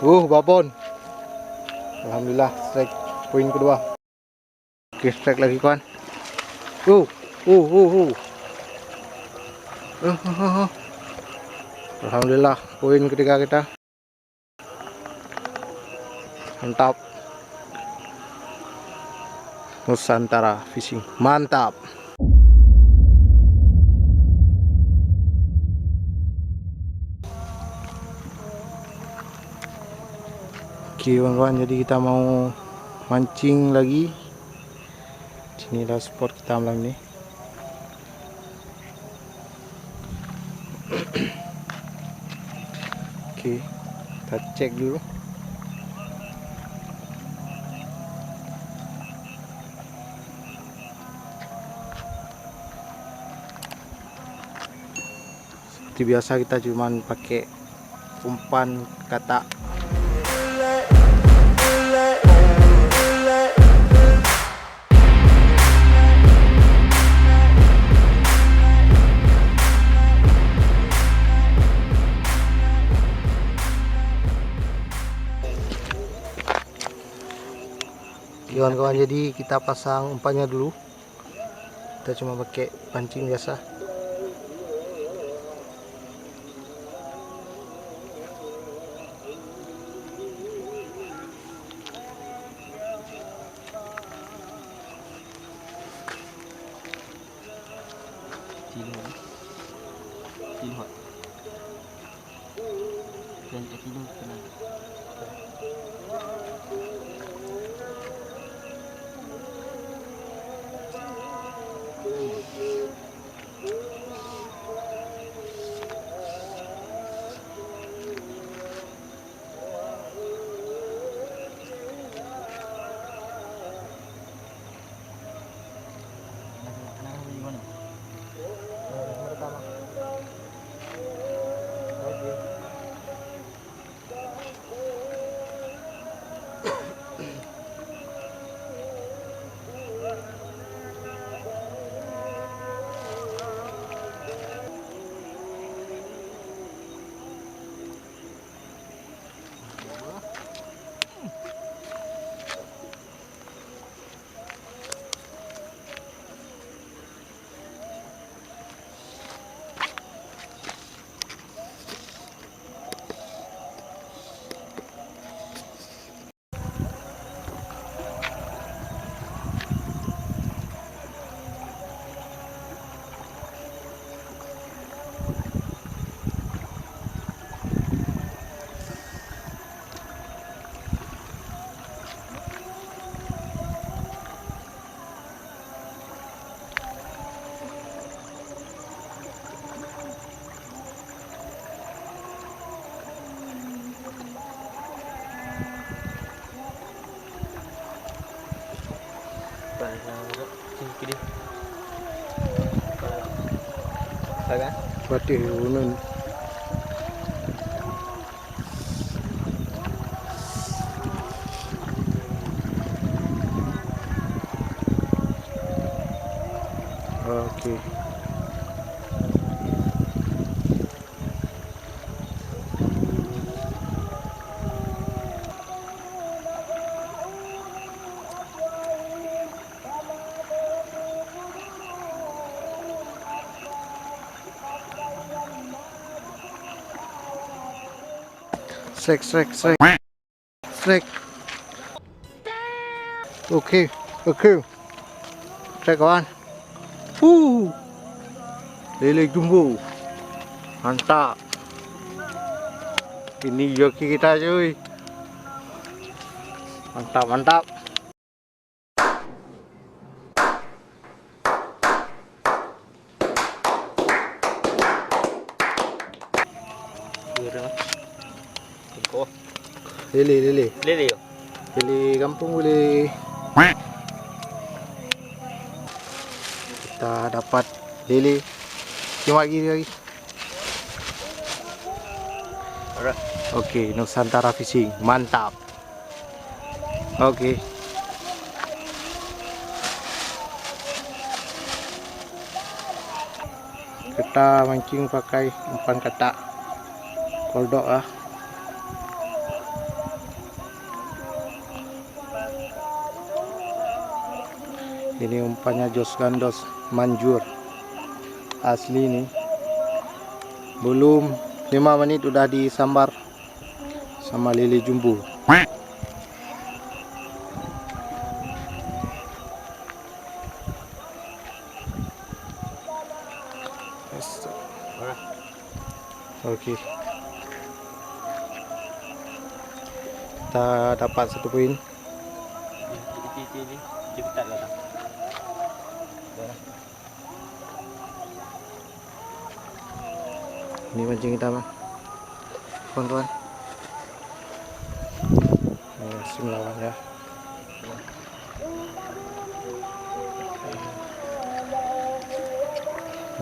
Babon. Alhamdulillah, strike poin kedua. Oke, strike lagi kawan. Alhamdulillah, poin ketiga kita. Mantap. Nusantara Fishing, mantap. Oke kawan-kawan, jadi kita mau mancing lagi. Inilah spot kita malam ini. Oke, kita cek dulu. Seperti biasa kita cuman pakai umpan katak. Kawan-kawan, jadi kita pasang umpannya dulu. Kita cuma pakai pancing biasa. Berarti unun. Oke. Strike. Oke. Strike kawan. Lele jumbo. Mantap. Ini joki kita cuy. Mantap. Lele kampung boleh. Kita dapat lele. Cuma lagi. Oke, Nusantara Fishing, mantap. Oke. Kita mancing pakai umpan katak koldok . Ini umpannya Jos Gandos manjur asli nih. Belum 5 menit udah disambar sama lele jumbo. Oke. Kita dapat 1 poin. Ini mancing kita mah, kawan-kawan. Sim lawan ya.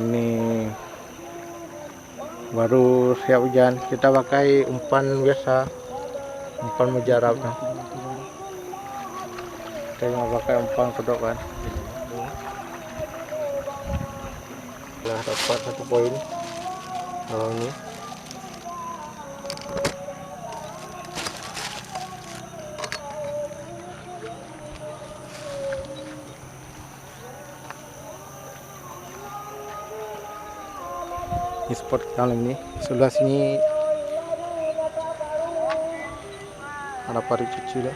Ini baru siap hujan, kita pakai umpan biasa, umpan mujarab. Kita nggak pakai umpan kedok kan. Telah dapat 1 poin kalau ini. Ini spot kita ini. Sebelah sini ada parit kecil ya.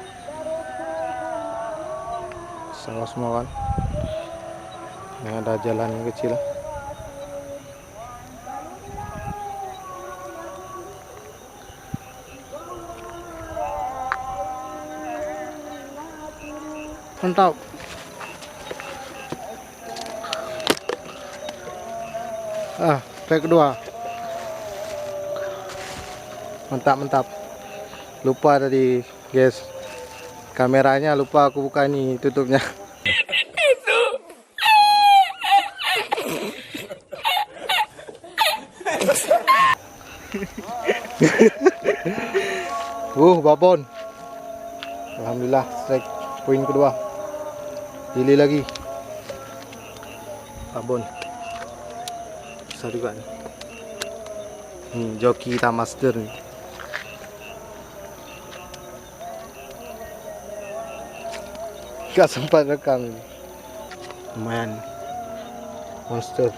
Sama semua kan. Yang ada jalan yang kecil. Mantap. Try kedua. Mantap. Lupa tadi, guys. Kameranya lupa aku buka ini tutupnya. Babon. Alhamdulillah, strike poin kedua. Pilih lagi. Babon. Besar juga nih. Joki kita master nih. Gak sempat rekam ini. Lumayan. Monster.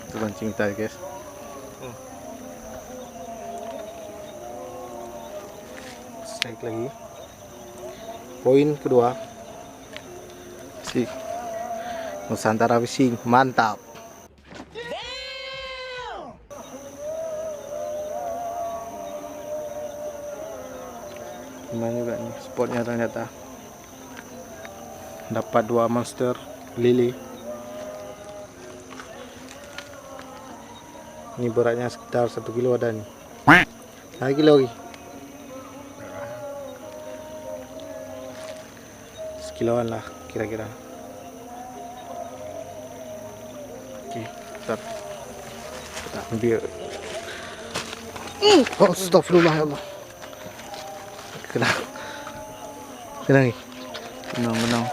Itu pancing kita guys. Strike lagi. Poin kedua. Si Nusantara Fishing, mantap. Lumayan juga nih spotnya ternyata. Dapat 2 monster lele. Ini beratnya sekitar 1 kilo ada nih. 1 kilo lagi. Sekiloan lah kira-kira. Oke, kita ambil. Astagfirullah ya Allah. Kena nih. Menang.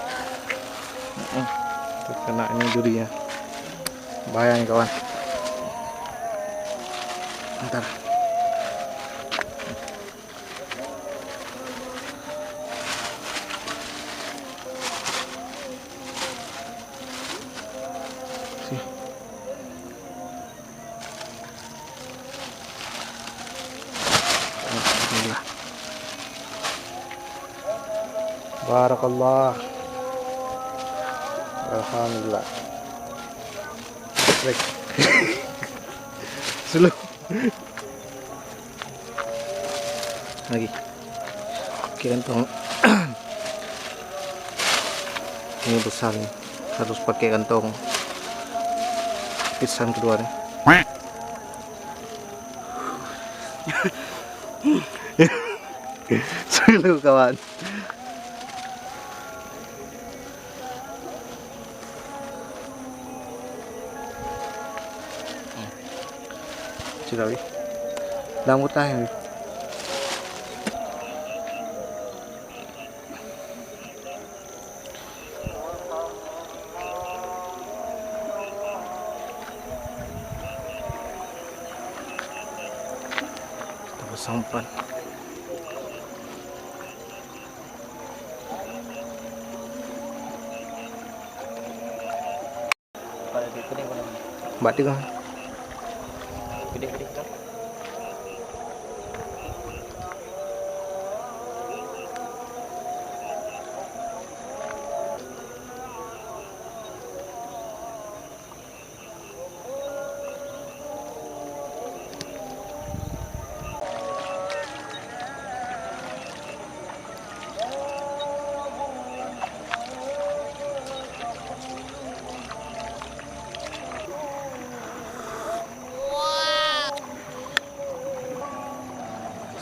Terkena ini durinya. Bahaya nih kawan. Bentar. Barakallah. Alhamdulillah. Baik. Slow. Lagi. Oke, kantong. Ini besar nih. Harus pakai kantong pisang kedua nih. Slow kawan. Sudah wih. Dah mutah ya wih. Kita pasang umpan. Kuning mana? Batik kan? Gede-gede kan?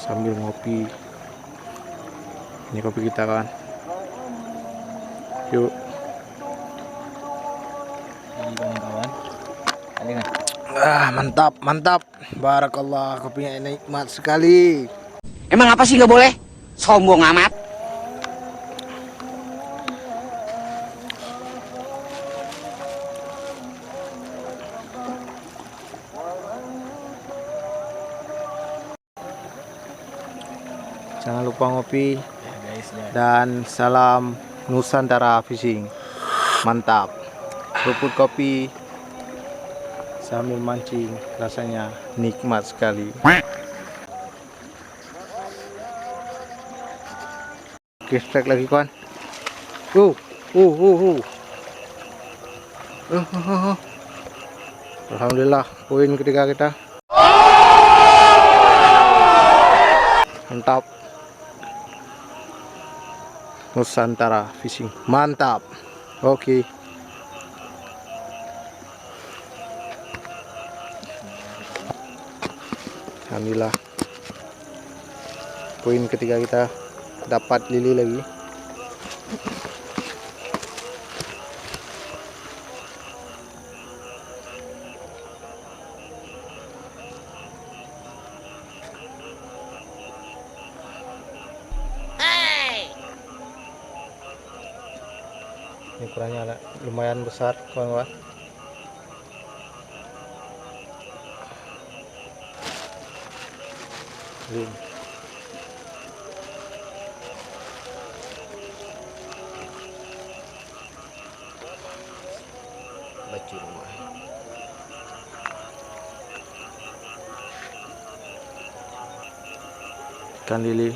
Sambil ngopi. Ini kopi kita kan. Yuk. Ini kawan-kawan. Ini kan. Mantap, mantap. Barakallah, kopinya nikmat sekali. Emang apa sih nggak boleh? Sombong amat. Jangan lupa ngopi Ya guys, dan salam Nusantara Fishing. Mantap. Seruput kopi sambil mancing, rasanya nikmat sekali. Oke, strike lagi kawan. Uh. Alhamdulillah, poin ketiga kita. Mantap. Nusantara Fishing. Mantap. Oke. Alhamdulillah. Poin ketiga kita dapat lili lagi. Ini ukurannya lumayan besar kawan-kawan. baju rumah. Ikan lili.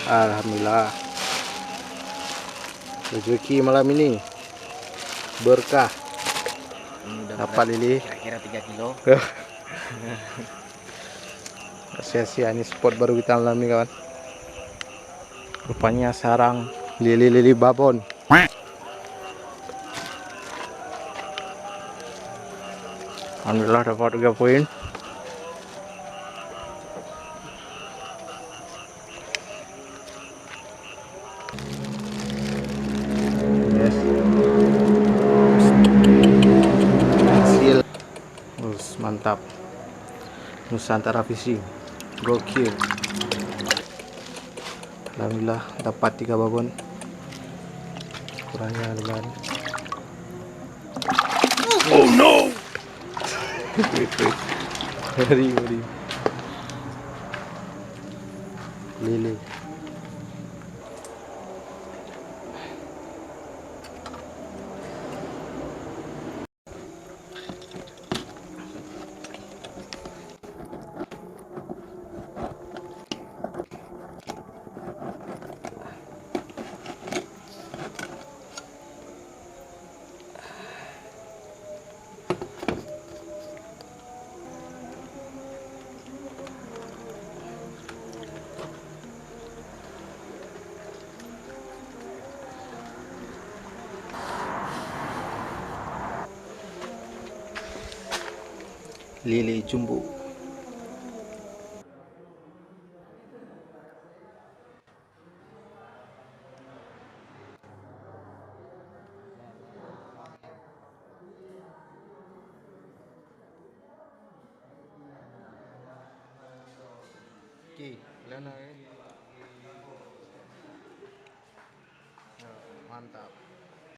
Alhamdulillah, rezeki malam ini berkah. Ini udah Dapat lili. kira-kira 3 kilo. Sia-sia, ini spot baru kita alami kawan. Rupanya sarang lili-lili babon. Alhamdulillah dapat 3 poin. Yes. Hasil. Mantap. Nusantara Fishing. Gokil. Alhamdulillah dapat 3 babon. Kurangnya lumayan. Oh no. Ngeri. Lili. Lili jumbo. Oke, mantap.